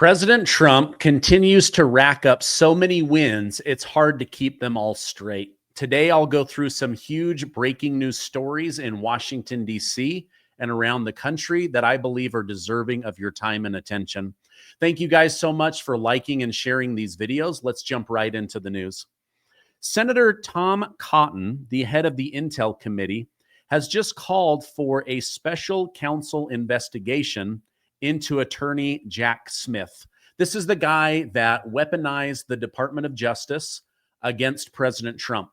President Trump continues to rack up so many wins, it's hard to keep them all straight. Today, I'll go through some huge breaking news stories in Washington, D.C. and around the country that I believe are deserving of your time and attention. Thank you guys so much for liking and sharing these videos. Let's jump right into the news. Senator Tom Cotton, the head of the Intel Committee, has just called for a special counsel investigation into attorney Jack Smith. This is the guy that weaponized the Department of Justice against President Trump.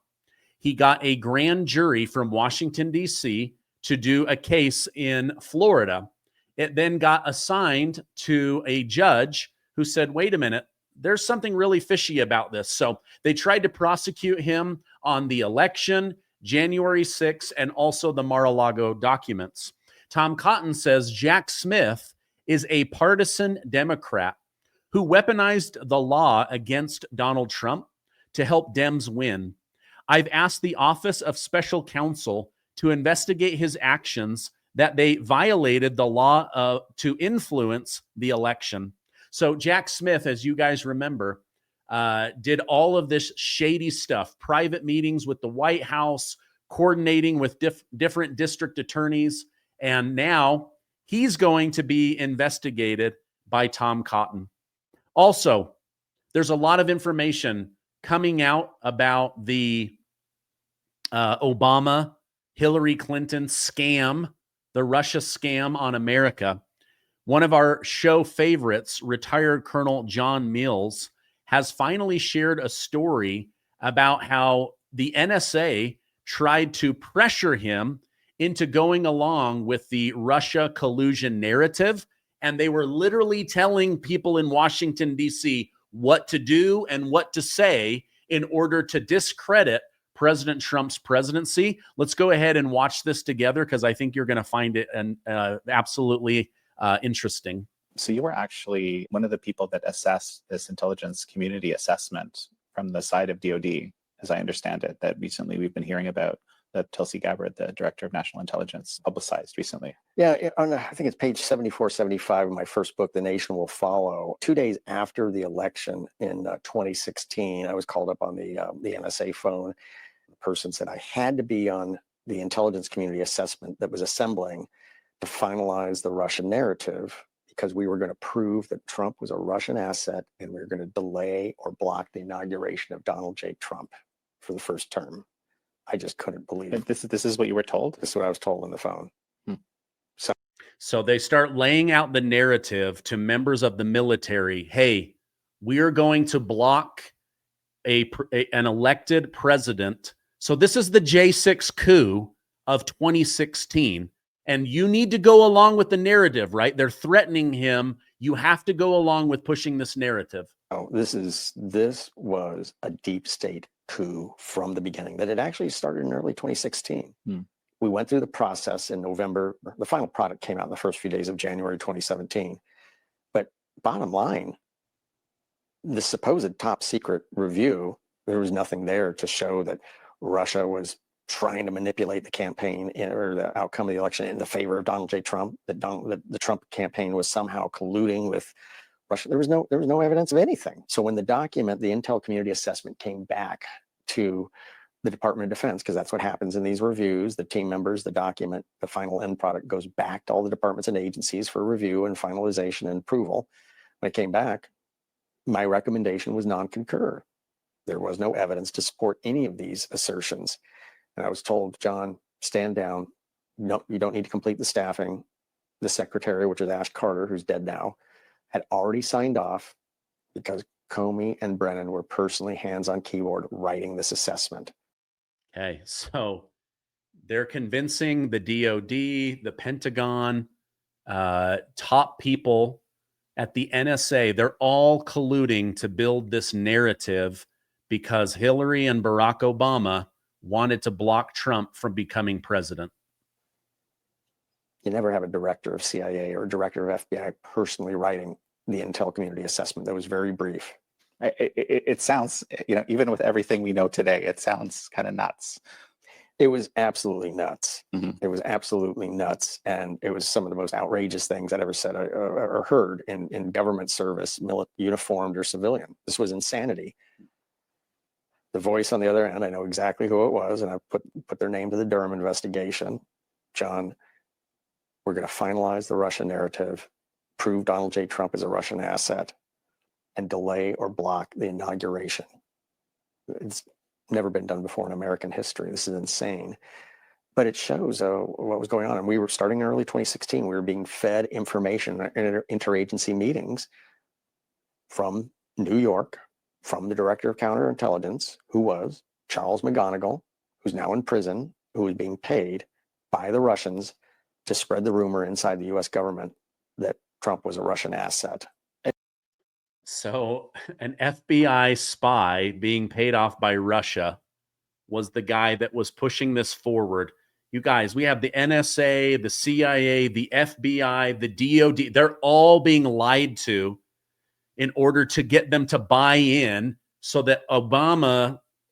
He got a grand jury from Washington, D.C. to do a case in Florida. It then got assigned to a judge who said, wait a minute, there's something really fishy about this. So they tried to prosecute him on the election, January 6th, and also the Mar-a-Lago documents. Tom Cotton says Jack Smith is a partisan Democrat who weaponized the law against Donald Trump to help Dems win. I've asked the Office of Special Counsel to investigate his actions that they violated the law to influence the election. So Jack Smith, as you guys remember, did all of this shady stuff, private meetings with the White House, coordinating with different district attorneys, and now he's going to be investigated by Tom Cotton. Also, there's a lot of information coming out about the Obama-Hillary Clinton scam, the Russia scam on America. One of our show favorites, retired Colonel John Mills, has finally shared a story about how the NSA tried to pressure him into going along with the Russia collusion narrative. And they were literally telling people in Washington, D.C. what to do and what to say in order to discredit President Trump's presidency. Let's go ahead and watch this together because I think you're going to find it absolutely interesting. So you were actually one of the people that assessed this intelligence community assessment from the side of DOD, as I understand it, that recently we've been hearing about, that Tulsi Gabbard, the director of national intelligence, publicized recently. Yeah, I think it's page 74, 75 of my first book, The Nation Will Follow. 2 days after the election in 2016, I was called up on the NSA phone. The person said I had to be on the intelligence community assessment that was assembling to finalize the Russian narrative because we were going to prove that Trump was a Russian asset and we were going to delay or block the inauguration of Donald J. Trump for the first term. I just couldn't believe it. This is what you were told? This is what I was told on the phone. So they start laying out the narrative to members of the military. Hey, we are going to block an elected president. So this is the J6 coup of 2016. And you need to go along with the narrative, right? They're threatening him. You have to go along with pushing this narrative. Oh, this was a deep state coup from the beginning, that it actually started in early 2016. We went through the process in November. The final product came out in the first few days of January 2017. But bottom line, the supposed top secret review, there was nothing there to show that Russia was trying to manipulate the campaign or the outcome of the election in the favor of Donald J. Trump, that the Trump campaign was somehow colluding with Russia. There was no evidence of anything. So when the document, the Intel Community Assessment, came back to the Department of Defense, because that's what happens in these reviews, the team members, the document, the final end product goes back to all the departments and agencies for review and finalization and approval. When it came back, my recommendation was non-concur. There was no evidence to support any of these assertions. And I was told, John, stand down. No, you don't need to complete the staffing. The secretary, which is Ash Carter, who's dead now, had already signed off because Comey and Brennan were personally hands on keyboard writing this assessment. Okay, so they're convincing the DOD, the Pentagon, top people at the NSA. They're all colluding to build this narrative because Hillary and Barack Obama wanted to block Trump from becoming president. You never have a director of CIA or director of FBI personally writing the Intel Community Assessment. That was very brief. It sounds, even with everything we know today, it sounds kind of nuts. It was absolutely nuts. Mm-hmm. It was absolutely nuts. And it was some of the most outrageous things I'd ever said or heard in government service, uniformed or civilian. This was insanity. The voice on the other end, I know exactly who it was, and I put their name to the Durham investigation. John, we're going to finalize the Russian narrative, prove Donald J. Trump is a Russian asset, and delay or block the inauguration. It's never been done before in American history. This is insane. But it shows what was going on. And we were starting in early 2016. We were being fed information in interagency meetings from New York, from the director of counterintelligence, who was Charles McGonigal, who's now in prison, who was being paid by the Russians to spread the rumor inside the US government that Trump was a Russian asset. So an FBI spy being paid off by Russia was the guy that was pushing this forward. You guys, we have the NSA, the CIA, the FBI, the DOD. They're all being lied to in order to get them to buy in so that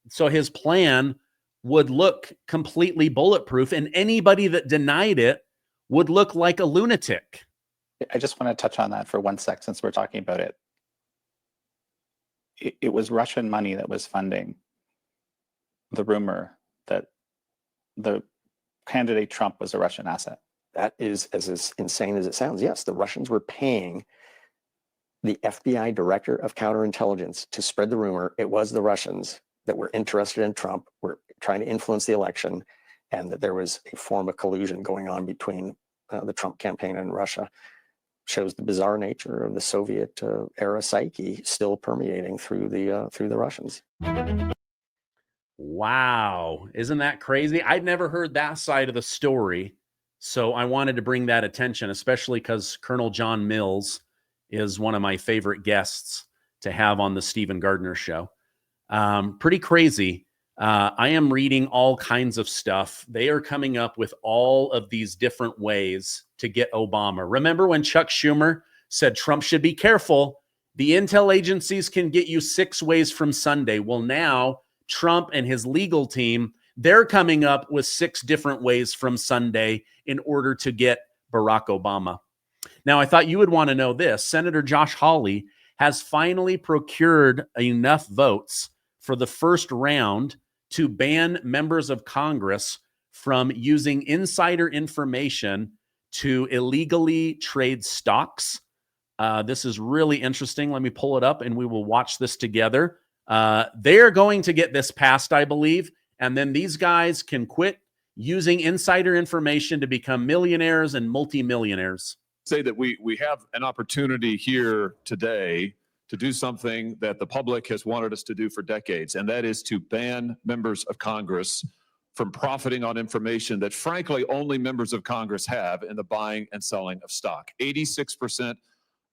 so his plan would look completely bulletproof, and anybody that denied it would look like a lunatic. I just want to touch on that for 1 sec since we're talking about it. It was Russian money that was funding the rumor that the candidate Trump was a Russian asset. That is as insane as it sounds. Yes, the Russians were paying the FBI director of counterintelligence to spread the rumor. It was the Russians that were interested in Trump, were trying to influence the election, and that there was a form of collusion going on between the Trump campaign and Russia. Shows the bizarre nature of the Soviet era psyche still permeating through the Russians. Wow. Isn't that crazy? I'd never heard that side of the story. So I wanted to bring that attention, especially because Colonel John Mills is one of my favorite guests to have on the Stephen Gardner Show. Pretty crazy. I am reading all kinds of stuff. They are coming up with all of these different ways to get Obama. Remember when Chuck Schumer said Trump should be careful? The intel agencies can get you 6 ways from Sunday. Well, now Trump and his legal team, they're coming up with 6 different ways from Sunday in order to get Barack Obama. Now, I thought you would want to know this. Senator Josh Hawley has finally procured enough votes for the first round to ban members of Congress from using insider information to illegally trade stocks. This is really interesting. Let me pull it up and we will watch this together. They're going to get this passed, I believe, and then these guys can quit using insider information to become millionaires and multimillionaires. Say that we have an opportunity here today to do something that the public has wanted us to do for decades, and that is to ban members of Congress from profiting on information that, frankly, only members of Congress have in the buying and selling of stock. 86%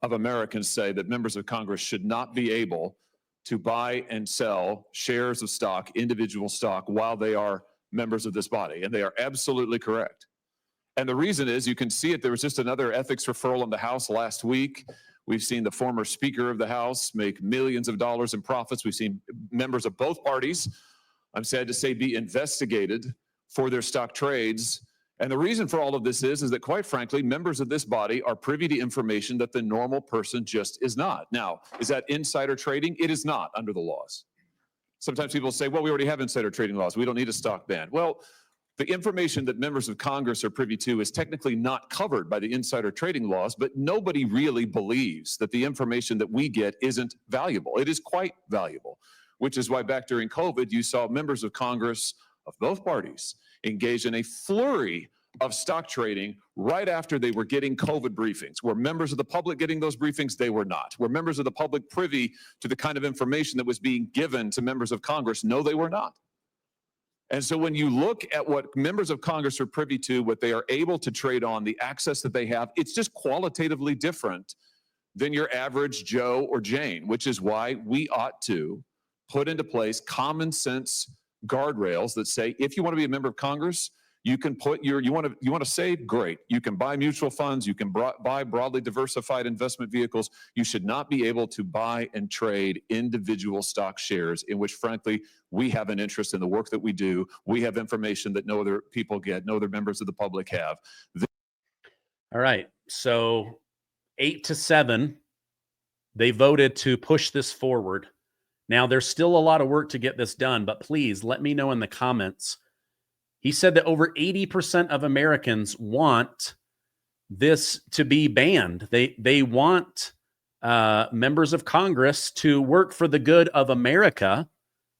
of Americans say that members of Congress should not be able to buy and sell shares of stock, individual stock, while they are members of this body, and they are absolutely correct. And the reason is, you can see it, there was just another ethics referral in the House last week. We've seen the former Speaker of the House make millions of dollars in profits. We've seen members of both parties, I'm sad to say, be investigated for their stock trades. And the reason for all of this is that, quite frankly, members of this body are privy to information that the normal person just is not. Now, is that insider trading? It is not under the laws. Sometimes people say, well, we already have insider trading laws. We don't need a stock ban. Well, the information that members of Congress are privy to is technically not covered by the insider trading laws, but nobody really believes that the information that we get isn't valuable. It is quite valuable, which is why back during COVID, you saw members of Congress of both parties engage in a flurry of stock trading right after they were getting COVID briefings. Were members of the public getting those briefings? They were not. Were members of the public privy to the kind of information that was being given to members of Congress? No, they were not. And so when you look at what members of Congress are privy to, what they are able to trade on, the access that they have, it's just qualitatively different than your average Joe or Jane, which is why we ought to put into place common sense guardrails that say, if you want to be a member of Congress, You can put you want to save, great. You can buy mutual funds, you can buy broadly diversified investment vehicles. You should not be able to buy and trade individual stock shares, in which frankly we have an interest in the work that we do. We have information that no other people get, no other members of the public have. All right. So 8-7, they voted to push this forward. Now, there's still a lot of work to get this done, but please let me know in the comments. He said that over 80% of Americans want this to be banned. They want members of Congress to work for the good of America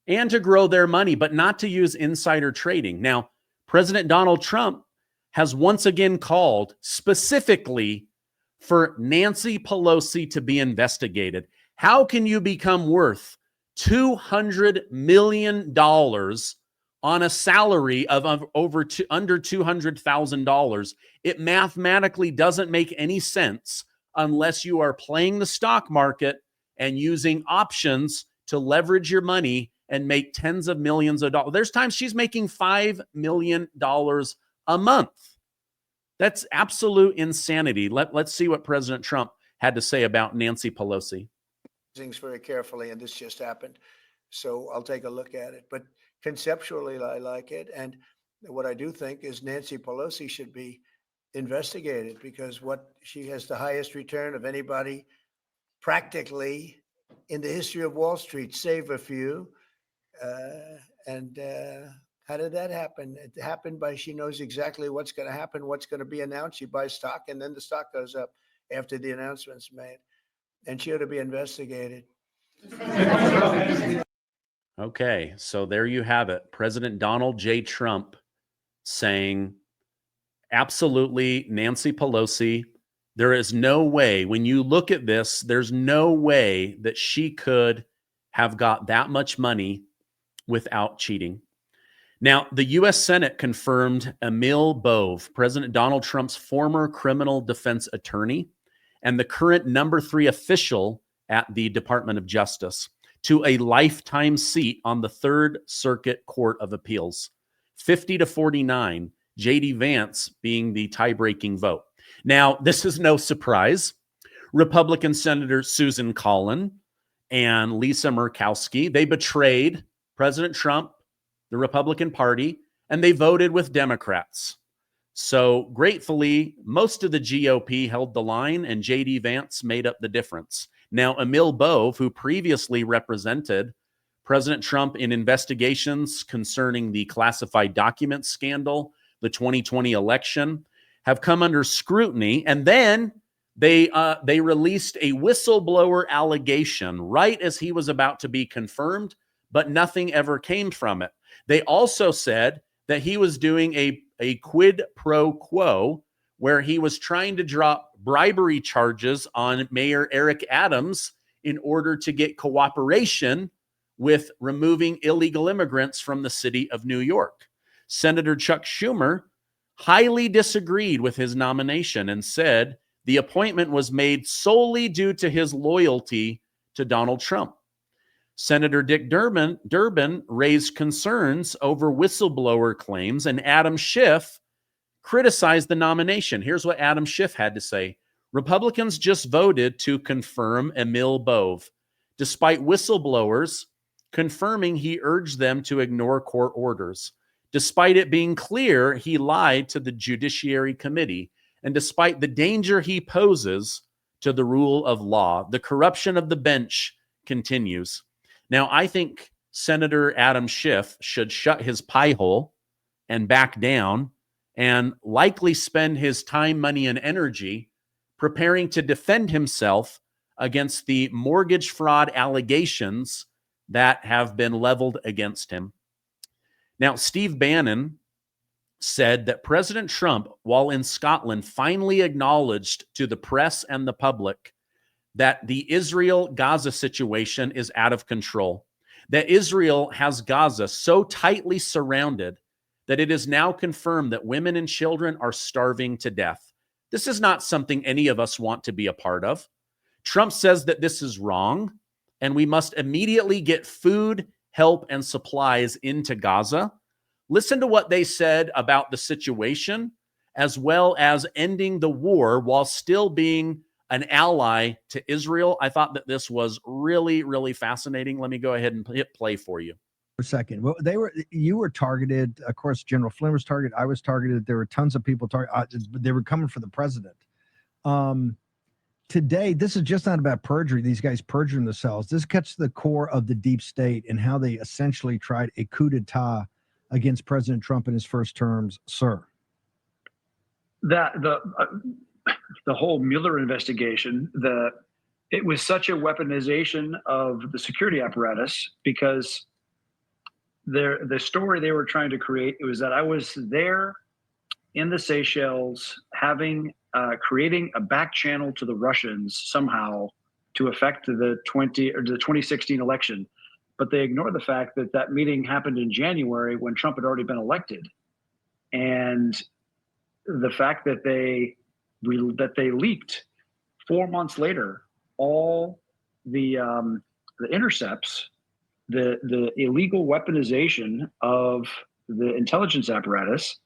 and to grow their money, but not to use insider trading. Now, President Donald Trump has once again called specifically for Nancy Pelosi to be investigated. How can you become worth $200 million on a salary of under $200,000? It mathematically doesn't make any sense unless you are playing the stock market and using options to leverage your money and make tens of millions of dollars. There's times she's making $5 million a month. That's absolute insanity. Let's see what President Trump had to say about Nancy Pelosi. Things very carefully, and this just happened, so I'll take a look at it. But conceptually, I like it, and what I do think is Nancy Pelosi should be investigated, because what she has the highest return of anybody practically in the history of Wall Street, save a few. How did that happen? It happened by she knows exactly what's going to happen, what's going to be announced. She buys stock, and then the stock goes up after the announcement's made. And she ought to be investigated. Okay, so there you have it. President Donald J. Trump saying, absolutely, Nancy Pelosi, there is no way, when you look at this, there's no way that she could have got that much money without cheating. Now, the U.S. Senate confirmed Emil Bove, President Donald Trump's former criminal defense attorney and the current number 3 official at the Department of Justice, to a lifetime seat on the Third Circuit Court of Appeals, 50-49, J.D. Vance being the tie-breaking vote. Now, this is no surprise. Republican Senator Susan Collin and Lisa Murkowski, they betrayed President Trump, the Republican Party, and they voted with Democrats. So gratefully, most of the GOP held the line and J.D. Vance made up the difference. Now, Emil Bove, who previously represented President Trump in investigations concerning the classified documents scandal, the 2020 election, have come under scrutiny. And then they released a whistleblower allegation right as he was about to be confirmed, but nothing ever came from it. They also said that he was doing a quid pro quo where he was trying to drop bribery charges on Mayor Eric Adams in order to get cooperation with removing illegal immigrants from the city of New York. Senator Chuck Schumer highly disagreed with his nomination and said the appointment was made solely due to his loyalty to Donald Trump. Senator Dick Durbin raised concerns over whistleblower claims, and Adam Schiff criticized the nomination. Here's what Adam Schiff had to say. Republicans just voted to confirm Emil Bove, despite whistleblowers confirming he urged them to ignore court orders, despite it being clear he lied to the Judiciary Committee, and despite the danger he poses to the rule of law. The corruption of the bench continues. Now, I think Senator Adam Schiff should shut his pie hole and back down and likely spend his time, money, and energy preparing to defend himself against the mortgage fraud allegations that have been leveled against him. Now, Steve Bannon said that President Trump, while in Scotland, finally acknowledged to the press and the public that the Israel-Gaza situation is out of control, that Israel has Gaza so tightly surrounded that it is now confirmed that women and children are starving to death. This is not something any of us want to be a part of. Trump says that this is wrong, and we must immediately get food, help, and supplies into Gaza. Listen to what they said about the situation, as well as ending the war while still being an ally to Israel. I thought that this was really, really fascinating. Let me go ahead and hit play for you. For a second. Well, you were targeted. Of course, General Flynn was targeted. I was targeted. There were tons of people targeted. They were coming for the president. Today, this is just not about perjury. These guys perjuring themselves. This gets to the core of the deep state and how they essentially tried a coup d'etat against President Trump in his first terms, sir. The whole Mueller investigation, it was such a weaponization of the security apparatus, because the story they were trying to create, it was that I was there in the Seychelles creating a back channel to the Russians somehow to affect the 2016 election. But they ignore the fact that that meeting happened in January when Trump had already been elected. And the fact that they leaked 4 months later all the intercepts, the illegal weaponization of the intelligence apparatus,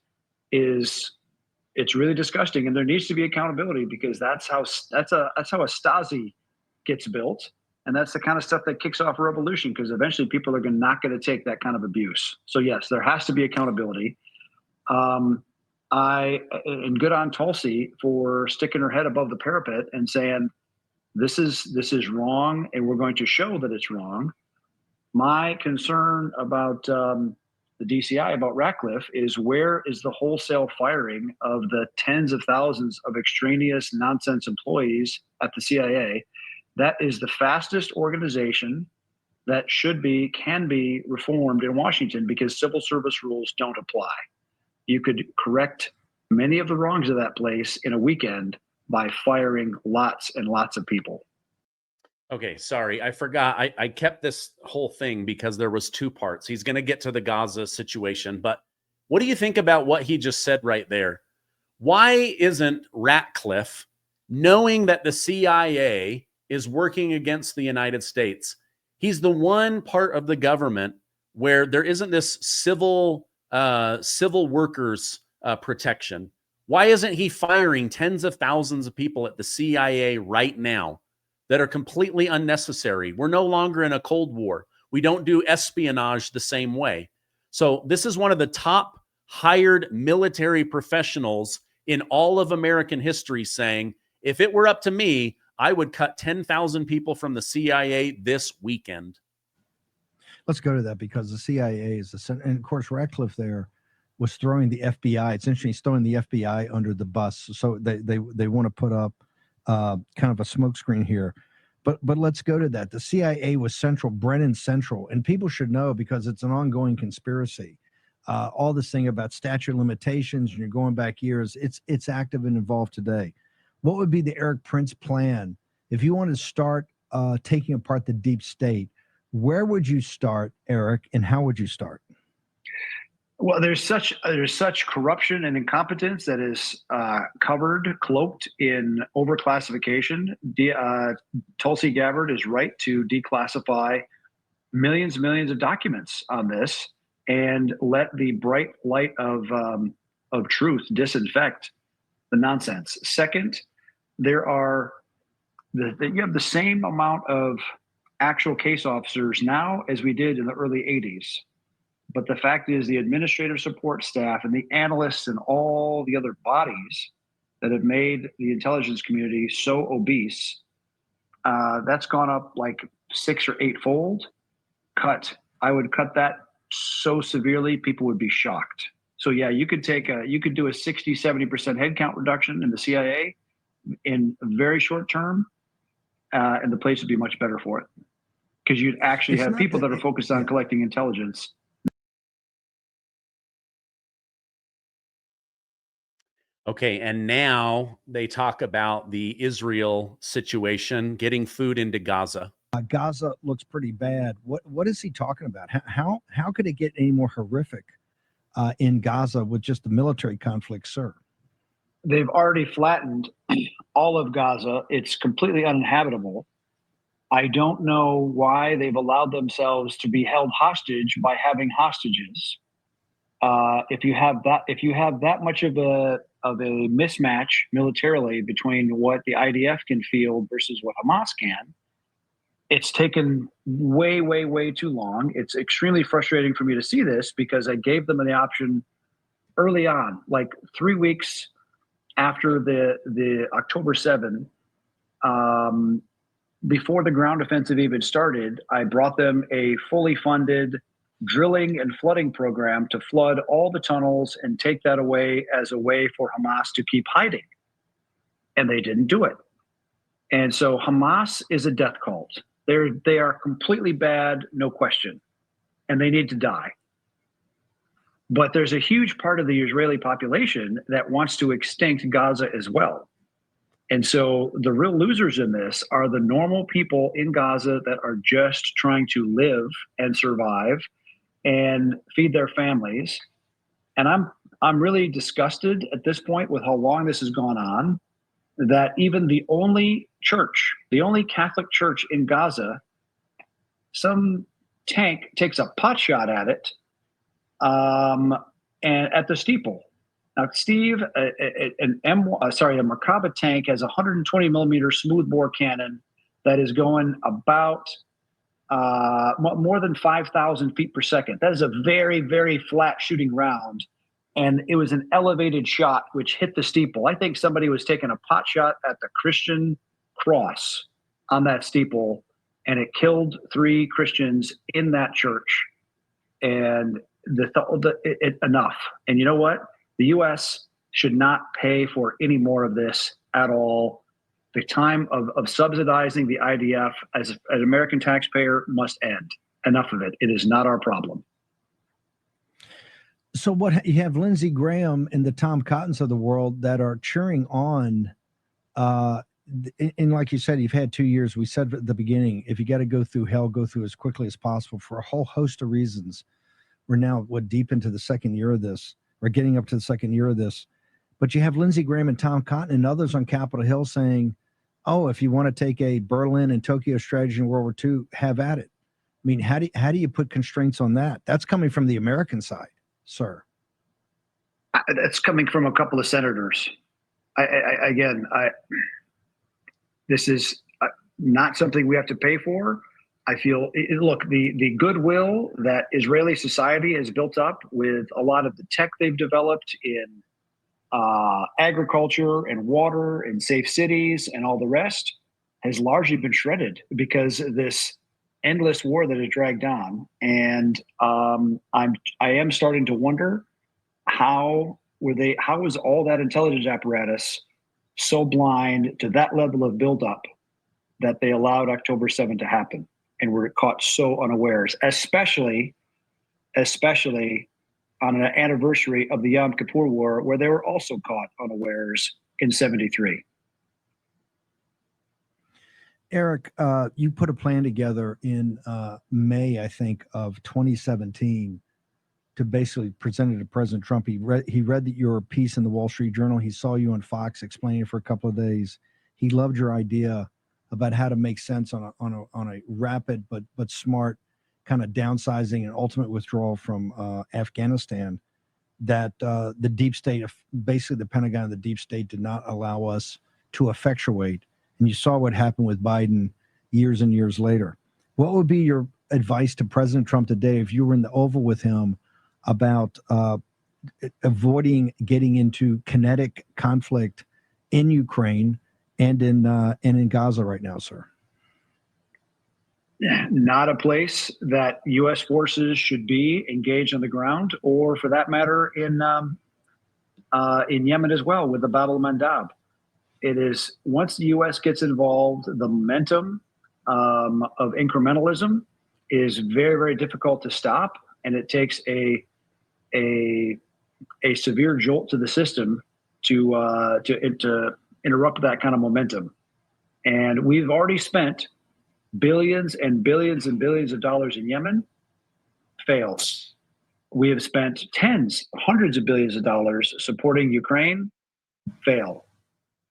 it's really disgusting, and there needs to be accountability, because that's how a Stasi gets built, and that's the kind of stuff that kicks off a revolution, because eventually people are not going to take that kind of abuse. So yes, there has to be accountability. And good on Tulsi for sticking her head above the parapet and saying, this is wrong, and we're going to show that it's wrong. My concern about the DCI, about Ratcliffe, is where is the wholesale firing of the tens of thousands of extraneous nonsense employees at the CIA? That is the fastest organization that can be reformed in Washington, because civil service rules don't apply. You could correct many of the wrongs of that place in a weekend by firing lots and lots of people. Okay, sorry, I forgot. I kept this whole thing because there was two parts. He's going to get to the Gaza situation, but what do you think about what he just said right there? Why isn't Ratcliffe, knowing that the CIA is working against the United States, he's the one part of the government where there isn't this civil workers protection? Why isn't he firing tens of thousands of people at the CIA right now that are completely unnecessary? We're no longer in a Cold War. We don't do espionage the same way. So this is one of the top hired military professionals in all of American history saying, if it were up to me, I would cut 10,000 people from the CIA this weekend. Let's go to that, because the CIA is and of course Ratcliffe there was throwing the FBI. It's interesting, he's throwing the FBI under the bus. So they want to put up kind of a smokescreen here. But let's go to that. The CIA was central, Brennan Central, and people should know, because it's an ongoing conspiracy. All this thing about statute of limitations, and you're going back years, it's active and involved today. What would be the Eric Prince plan if you wanted to start taking apart the deep state? Where would you start, Eric, and how would you start? Well, there's such corruption and incompetence that is cloaked in overclassification. Tulsi Gabbard is right to declassify millions and millions of documents on this, and let the bright light of truth disinfect the nonsense. Second, you have the same amount of actual case officers now as we did in the early 80s. But the fact is, the administrative support staff and the analysts and all the other bodies that have made the intelligence community so obese, that's gone up like 6 or 8 fold. I would cut that so severely, people would be shocked. So yeah, you could do a 60, 70% headcount reduction in the CIA in a very short term, and the place would be much better for it, because you'd actually have people that are focused on collecting intelligence. Okay, and now they talk about the Israel situation, getting food into Gaza. Gaza looks pretty bad. What is he talking about? How could it get any more horrific in Gaza with just the military conflict, sir? They've already flattened all of Gaza. It's completely uninhabitable. I don't know why they've allowed themselves to be held hostage by having hostages. if you have that much of a mismatch militarily between what the IDF can field versus what Hamas can, it's taken way, way, way too long. It's extremely frustrating for me to see this because I gave them the option early on, like 3 weeks after the October 7, before the ground offensive even started. I brought them a fully funded drilling and flooding program to flood all the tunnels and take that away as a way for Hamas to keep hiding. And they didn't do it. And so Hamas is a death cult. They are completely bad, no question. And they need to die. But there's a huge part of the Israeli population that wants to extinct Gaza as well. And so the real losers in this are the normal people in Gaza that are just trying to live and survive and feed their families. And I'm really disgusted at this point with how long this has gone on, that even the only Catholic church in Gaza, some tank takes a pot shot at it, and at the steeple. Now, Steve, a Merkava tank has a 120 millimeter smoothbore cannon that is going about more than 5,000 feet per second. That is a very, very flat shooting round. And it was an elevated shot which hit the steeple. I think somebody was taking a pot shot at the Christian cross on that steeple, and it killed 3 Christians in that church. And enough. And you know what? The U.S. should not pay for any more of this at all. The time of subsidizing the IDF as an American taxpayer must end. Enough of it. It is not our problem. So what you have Lindsey Graham and the Tom Cottons of the world that are cheering on, and like you said, you've had 2 years. We said at the beginning, if you got to go through hell, go through as quickly as possible for a whole host of reasons. We're now deep into the second year of this, or getting up to the second year of this. But you have Lindsey Graham and Tom Cotton and others on Capitol Hill saying, oh, if you want to take a Berlin and Tokyo strategy in World War II, have at it. I mean, how do you put constraints on that? That's coming from the American side, sir. That's coming from a couple of senators. This is not something we have to pay for. I feel, look, the goodwill that Israeli society has built up with a lot of the tech they've developed in agriculture and water and safe cities and all the rest has largely been shredded because of this endless war that has dragged on. And I am starting to wonder how was all that intelligence apparatus so blind to that level of buildup that they allowed October 7 to happen and were caught so unawares, especially on an anniversary of the Yom Kippur War, where they were also caught unawares in 73. Eric, you put a plan together in May, I think, of 2017 to basically present it to President Trump. He read your piece in the Wall Street Journal. He saw you on Fox explaining it for a couple of days. He loved your idea about how to make sense on a rapid but smart kind of downsizing and ultimate withdrawal from Afghanistan that the deep state, basically the Pentagon and the deep state, did not allow us to effectuate. And you saw what happened with Biden years and years later. What would be your advice to President Trump today if you were in the Oval with him about avoiding getting into kinetic conflict in Ukraine and in Gaza right now, sir? Not a place that U.S. forces should be engaged on the ground, or for that matter, in Yemen as well with the Bab el-Mandab. It is, once the U.S. gets involved, the momentum of incrementalism is very, very difficult to stop, and it takes a severe jolt to the system to interrupt that kind of momentum. And we've already spent billions and billions and billions of dollars in Yemen. Fails. We have spent hundreds of billions of dollars supporting Ukraine. Fail.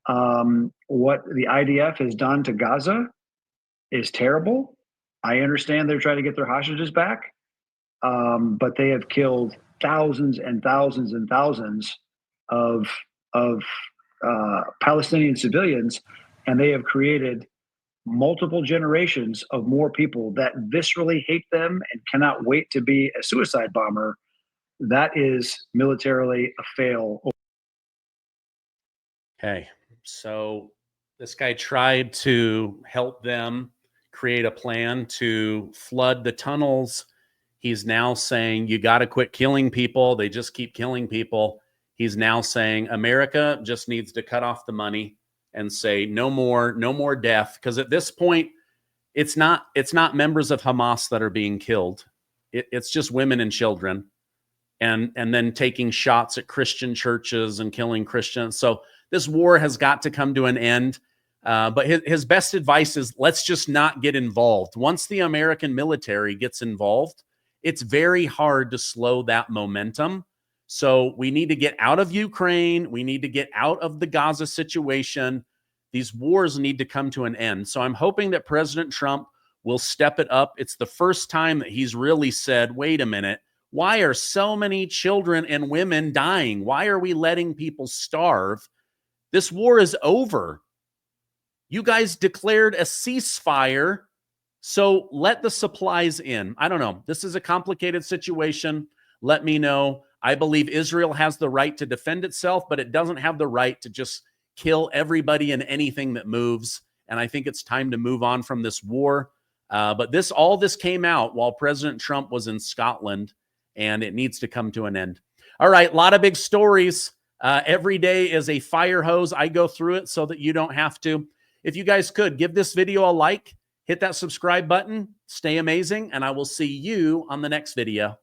What the IDF has done to Gaza is terrible. I understand they're trying to get their hostages back. but they have killed thousands and thousands and thousands of Palestinian civilians, and they have created multiple generations of more people that viscerally hate them and cannot wait to be a suicide bomber. That is militarily a fail. Okay, so this guy tried to help them create a plan to flood the tunnels. He's now saying, you got to quit killing people. They just keep killing people. He's now saying America just needs to cut off the money and say no more death. Because at this point, it's not members of Hamas that are being killed. It's just women and children, and then taking shots at Christian churches and killing Christians. So this war has got to come to an end. But his best advice is, let's just not get involved. Once the American military gets involved, it's very hard to slow that momentum. So we need to get out of Ukraine. We need to get out of the Gaza situation. These wars need to come to an end. So I'm hoping that President Trump will step it up. It's the first time that he's really said, wait a minute, why are so many children and women dying? Why are we letting people starve? This war is over. You guys declared a ceasefire, so let the supplies in. I don't know. This is a complicated situation. Let me know. I believe Israel has the right to defend itself, but it doesn't have the right to just kill everybody and anything that moves. And I think it's time to move on from this war. But all this came out while President Trump was in Scotland, and it needs to come to an end. All right, a lot of big stories. Every day is a fire hose. I go through it so that you don't have to. If you guys could, give this video a like, hit that subscribe button, stay amazing, and I will see you on the next video.